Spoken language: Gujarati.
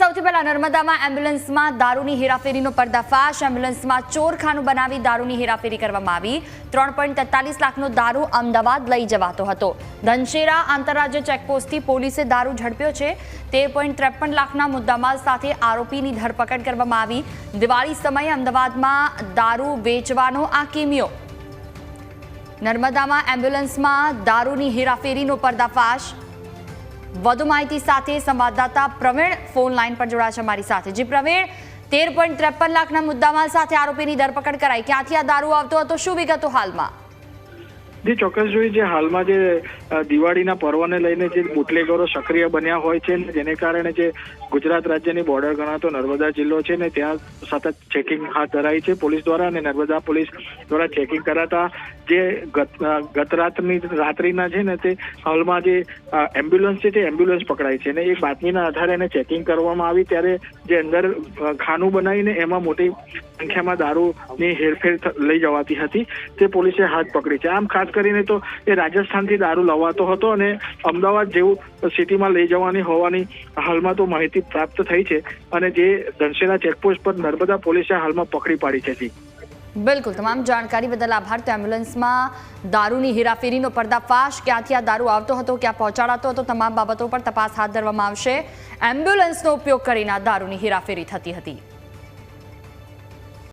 સૌથી પહેલા નર્મદામાં એમ્બ્યુલન્સમાં દારૂની હેરાફેરીનો પર્દાફાશ। એમ્બ્યુલન્સમાં ચોરખાનું બનાવી દારૂની હેરાફેરી કરવામાં આવી। 3.43 લાખનો દારૂ અમદાવાદ લઈ જવાતો હતો। ધનશેરા આંતરરાજ્ય ચેકપોસ્ટથી પોલીસે દારૂ ઝડપ્યો છે। 13.53 લાખના મુદ્દામાલ સાથે આરોપીની ધરપકડ કરવામાં આવી। દિવાળી સમયે અમદાવાદમાં દારૂ વેચવાનો આ કિમિયો। નર્મદામાં એમ્બ્યુલન્સમાં દારૂની હેરાફેરીનો પર્દાફાશ। વધુ માહિતી સાથે સંવાદદાતા પ્રવીણ ફોન લાઈન પર જોડાયા છે અમારી સાથે। જી પ્રવીણ, 13.53 લાખના મુદ્દામાલ સાથે આરોપીની ધરપકડ કરાઈ। ક્યાંથી આ દારૂ આવતો હતો, શું વિગતો હાલમાં? જે ચોક્કસ જોઈ જે હાલમાં જે દિવાળીના પર્વને લઈને જે બુટલેગરો સક્રિય બન્યા હોય છે ને જેને કારણે જે ગુજરાત રાજ્યની બોર્ડર ગણાતો નર્મદા જિલ્લો છે ને ત્યાં સતત ચેકિંગ હાથ ધરાઈ છે પોલીસ દ્વારા અને નર્મદા પોલીસ દ્વારા ચેકિંગ કરાતા જે ગત રાત્રિના છે ને તે હાલમાં જે એમ્બ્યુલન્સ છે તે એમ્બ્યુલન્સ પકડાઈ છે ને એ બાતમીના આધારે એને ચેકિંગ કરવામાં આવી ત્યારે જે અંદર ખાનું બનાવીને એમાં મોટી સંખ્યામાં દારૂની હેરફેર લઈ જવાતી હતી તે પોલીસે હાથ પકડી છે। આમ ખાસ કરીને તો એ રાજસ્થાનથી દારૂ લવાતો હતો અને અમદાવાદ જેવું સિટીમાં લઈ જવાની હોવાની હાલમાં તો માહિતી પ્રાપ્ત થઈ છે અને જે ધનશેરા ચેકપોસ્ટ પર નર્મદા પોલીસે હાલમાં પકડી પાડી છે। જી બિલકુલ, તમામ જાણકારી બદલ આભાર। તો એમ્બ્યુલન્સમાં દારૂની હેરાફેરીનો પર્દાફાશ, ક્યાંથી આ દારૂ આવતો હતો, ક્યાં પહોંચાડાતો હતો, તમામ બાબતો પર તપાસ હાથ ધરવામાં આવશે। એમ્બ્યુલન્સનો ઉપયોગ કરીને આ દારૂની હેરાફેરી થતી હતી।